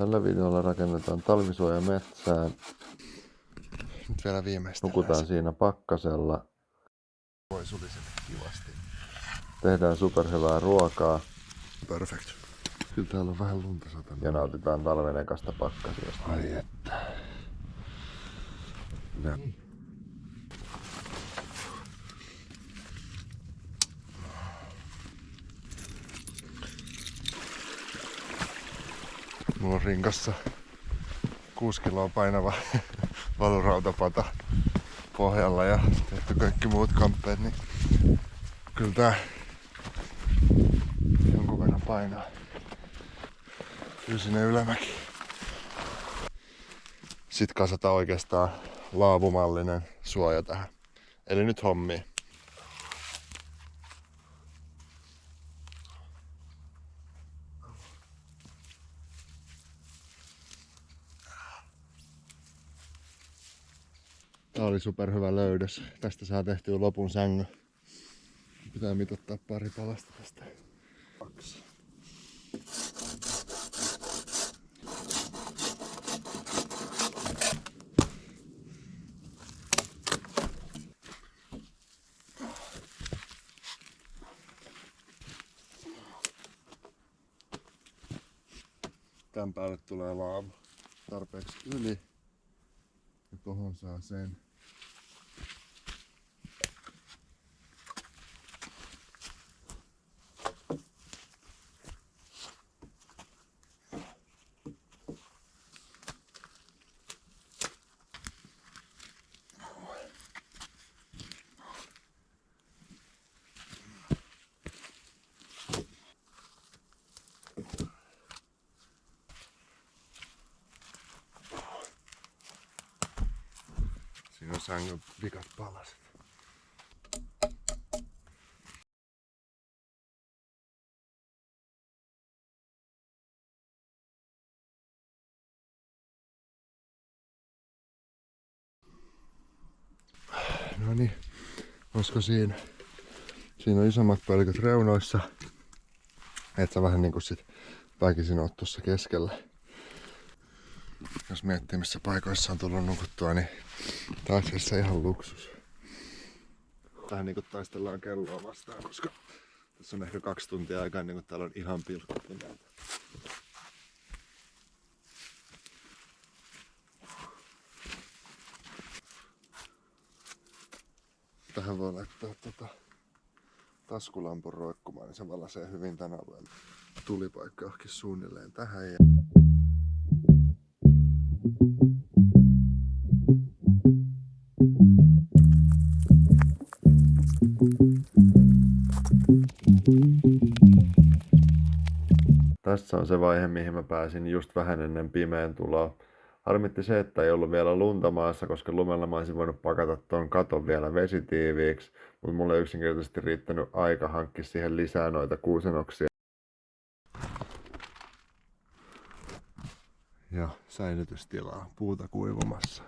Tällä videolla rakennetaan talvisuoja metsään. Nyt vielä viimeistellään. Nukutaan siinä pakkasella. Voi suliselle kivasti. Tehdään superhyvää ruokaa. Perfect. Kyllä täällä on vähän lunta satanut. Ja nautitaan talven ekasta pakkasesta. Ai että. No. Mulla on rinkassa 6 kiloa painava valurautapata pohjalla ja tehty kaikki muut kamppeet, niin kyllä tää jonkun verran painaa. Fyysinen ylämäki. Sitten kasataan oikeastaan laavumallinen suoja tähän. Eli nyt hommiin. Tää oli superhyvä löydös. Tästä saa tehtyä lopun sängyn. Pitää mitottaa pari palasta tästä. 2. Tän päälle tulee laavu tarpeeksi yli. Ja tohon saa sen. Siinä on sängyn vikat palaset. No niin, olisiko siinä? Siinä on isommat pölkyt reunoissa. Et sä vähän niinku sit väkisin oot tuossa keskellä. Jos miettii missä paikoissa on tullut nukuttua, niin tää on itse ihan luksus. Tähän niinku taistellaan kelloa vastaan, koska tässä on ehkä 2 tuntia aikaa niin kun täällä on ihan pilkkupimeätä. Tähän voi laittaa taskulampun roikkumaan, niin se valaisee hyvin tän alueen. Tulipaikka johonkin suunnilleen tähän. Tässä on se vaihe, mihin mä pääsin just vähän ennen pimeän tuloa. Harmitti se, että ei ollut vielä lunta maassa, koska lumella mä olisin voinut pakata ton katon vielä vesitiiviiksi, mutta mulle ei yksinkertaisesti riittänyt aika hankkia siihen lisää noita kuusenoksia. Ja säilytystilaa, puuta kuivumassa.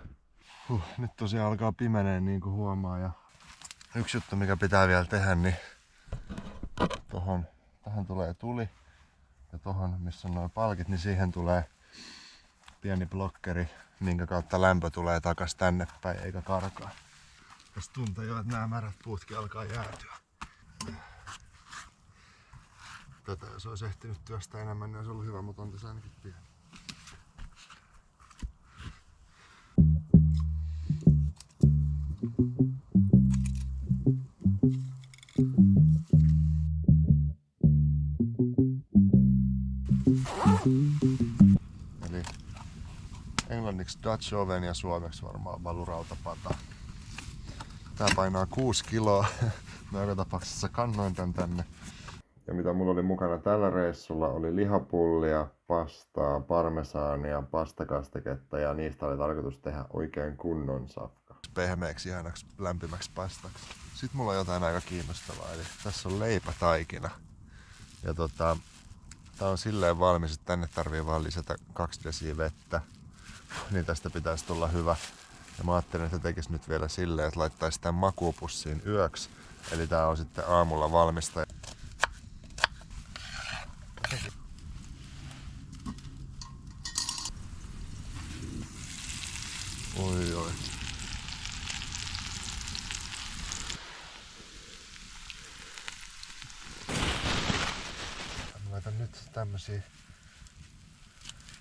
Nyt tosiaan alkaa pimeneen niin kuin huomaa. Ja yksi juttu mikä pitää vielä tehdä, niin tähän tulee tuli. Ja tohon missä on nuo palkit, niin siihen tulee pieni blokkeri, minkä kautta lämpö tulee takas tänne päin eikä karkaa. Jos tuntee jo, että nämä märät puutkin alkaa jäätyä. Tätä jos olisi ehtinyt työstää enemmän, niin olisi ollut hyvä, mutta on tässä ainakin pieni. Eli englanniksi Dutch oven ja suomeksi varmaan valurautapata. Tää painaa 6 kiloa. Mä joka tapauksessa kannoin tän tänne. Ja mitä mulla oli mukana tällä reissulla oli lihapullia, pastaa, parmesaania, pastakastiketta ja niistä oli tarkoitus tehdä oikein kunnon safka. Pehmeäksi, ihanaksi, lämpimäksi pastaksi. Sitten mulla on jotain aika kiinnostavaa, eli tässä on leipätaikina. Ja tää on silleen valmis, että tänne tarvii vaan lisätä 2 desiä vettä. Niin tästä pitäisi tulla hyvä. Ja mä ajattelin, että tekis nyt vielä silleen, että laittaisi tämän makuupussiin yöksi. Eli tää on sitten aamulla valmista. Oi. Mä laitan nyt tämmösiä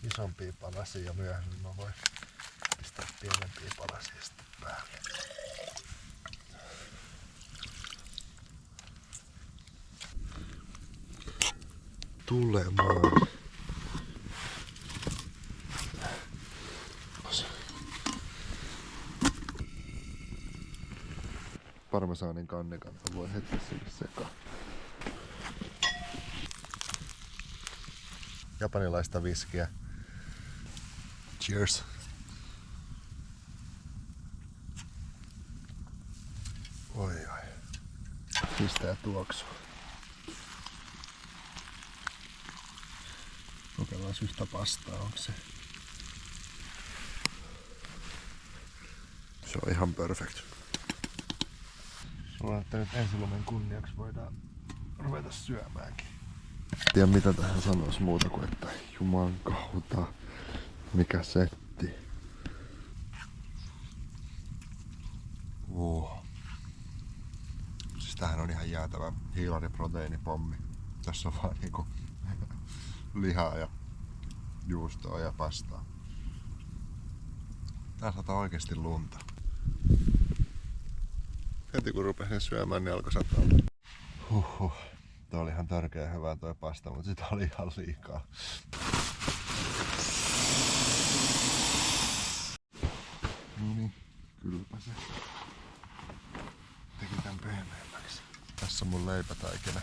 isompia palasia ja myöhemmin mä voin pistää pienempiä palasia sitten päälle. Tulemaan. Parmesaanin kannekanta voi heti sinne sekaan. Japanilaista viskiä. Cheers. Oi. Pistää tuoksua. Kokeillaan yhtä pastaa, onko se? Se on ihan perfect. Luulen, että nyt ensilumen kunniaksi voidaan ruveta syömäänkin. Tiedä mitä tähän sanois muuta kuin että juman kautta. Mikä setti. Siis tämähän on ihan jäätävä hiilariproteiinipommi. Tässä on vaan niinku lihaa ja juustoa ja pastaa. Tää sataa oikeesti lunta. Heti kun rupesin syömään, niin alkoi sataa. Tää oli ihan törkeä hyvää toi pasta, mutta sitä oli ihan liikaa. Noniin, kylläpä se teki tän pehmeämmäksi. Tässä on mun leipätaikina.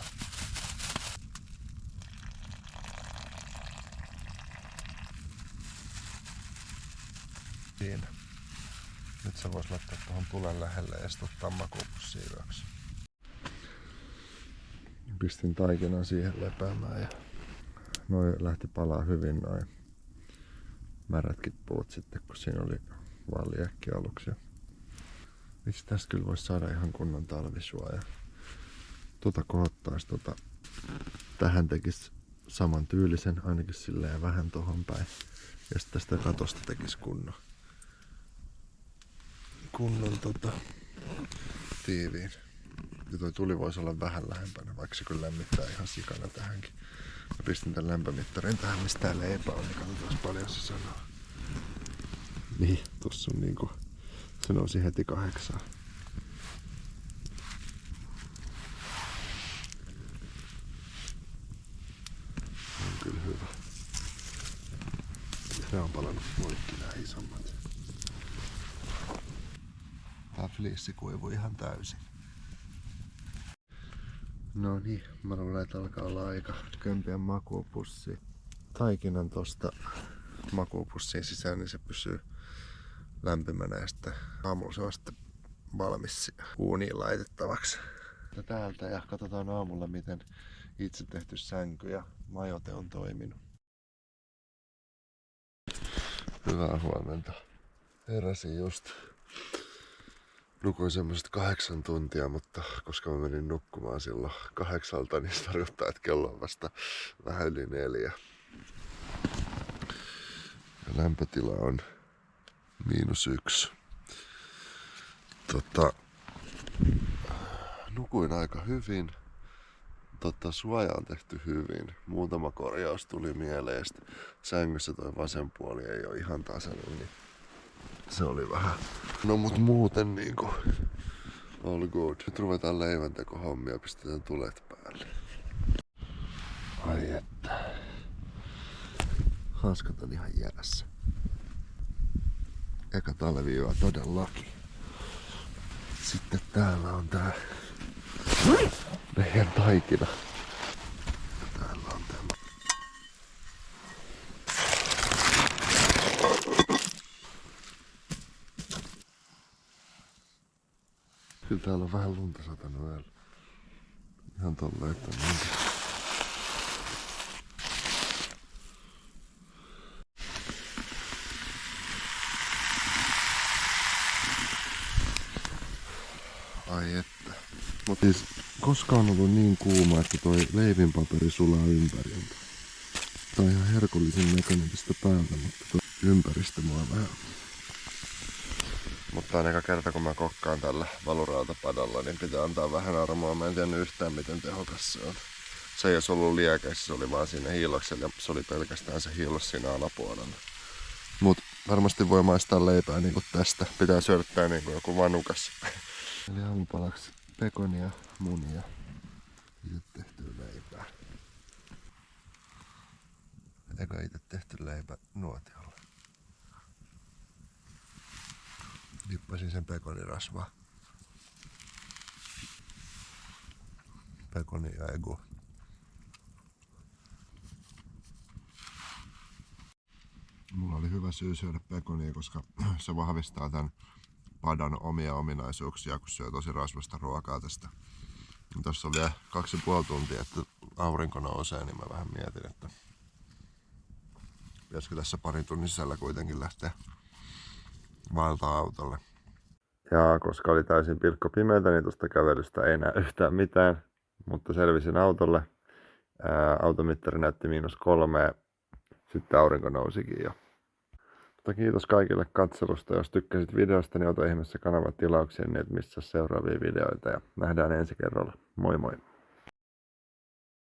Siinä. Nyt se vois laittaa tuohon tulen lähelle ja sitten ottaa makuupussiin yöksi. Pistin taikinan siihen lepäämään ja noi lähti palaa hyvin noin märätkin puut sitten, kun siinä oli vaan liekki aluksi. Vitsi, tästä kyllä vois saada ihan kunnon talvisua ja kohottais tähän tekis saman tyylisen, ainakin silleen vähän tohon päin. Ja sitten tästä katosta tekis kunnon tiiviin. Ja toi tuli voisi olla vähän lähempänä, vaikka se kyllä lämmittää ihan sikana tähänkin. Mä pistin tän lämpömittarin tähän, mistä tää leipä on, niin katsotaan paljon se sanoo. Niin, tossa on niinku, se nousi heti 8. On kyllä hyvä. Se on palannut poikki nää isommat. Tää fliissi kuivui ihan täysin. No niin, mä luulen, että alkaa olla aika kömpiä makuupussia. Taikinan tosta makuupussiin sisään, niin se pysyy lämpimänä ja sitten aamulla se on sitten valmis uuniin laitettavaksi. Täältä ja katsotaan aamulla, miten itse tehty sänky ja majoite on toiminut. Hyvää huomenta. Heräsin just. Nukuin semmoset 8 tuntia, mutta koska mä menin nukkumaan silloin 8, niin se tarkoittaa, että kello on vasta vähän yli 4. Ja lämpötila on -1. Nukuin aika hyvin. Suoja on tehty hyvin. Muutama korjaus tuli mieleen. Sängyssä toi vasen puoli ei ole ihan tasainen, niin se oli vähän. No mut muuten niinku all good. Nyt ruvetaan leiväntekohommia, pistetään tulet päälle. Ai että. Hanskat on ihan jäässä. Eka talviyö todellakin. Sitten täällä on tää meidän taikina. Täällä on tämä. Kyllä täällä on vähän lunta satanut vielä. Ihan tolleen, että on ai että. Mut siis koskaan on ollut niin kuuma, että toi leivinpaperi sulaa ympäriltä. Tää on ihan herkullisen näköinen tästä päältä, mutta toi ympäristö mua vähän Mutta on eka kerta kun mä kokkaan tällä valurautapadalla, niin pitää antaa vähän armoa. Mä en tiedä yhtään miten tehokas se on. Se ei olisi ollut liekäis, se oli vaan siinä hiiloksella ja se oli pelkästään se hiilos siinä alapuolella. Mut varmasti voi maistaa leipää niinku tästä. Pitää syödä niinku joku vanukas. Eli aamupalaksi pekonia, munia. Itse tehtyä leipää. Eka itse tehty leipä nuotiolla. Dippasin sen pekonirasvaa. Pekoni ja egu. Mulla oli hyvä syy syödä pekonia, koska se vahvistaa tämän padan omia ominaisuuksia, kun syö tosi rasvasta ruokaa tästä. Tuossa on vielä 2,5 tuntia, että aurinko nousee, niin mä vähän mietin, että pitäisikö tässä parin tunnin sisällä kuitenkin lähteä vaeltaa autolle. Ja koska oli täysin pilkkopimeätä, niin tuosta kävelystä ei näe yhtään mitään, mutta selvisin autolle. Automittari näytti -3, sitten aurinko nousikin jo. Mutta kiitos kaikille katselusta. Jos tykkäsit videosta, niin ota ihmeessä kanavatilauksia, niin et missaa seuraavia videoita ja nähdään ensi kerralla. Moi moi!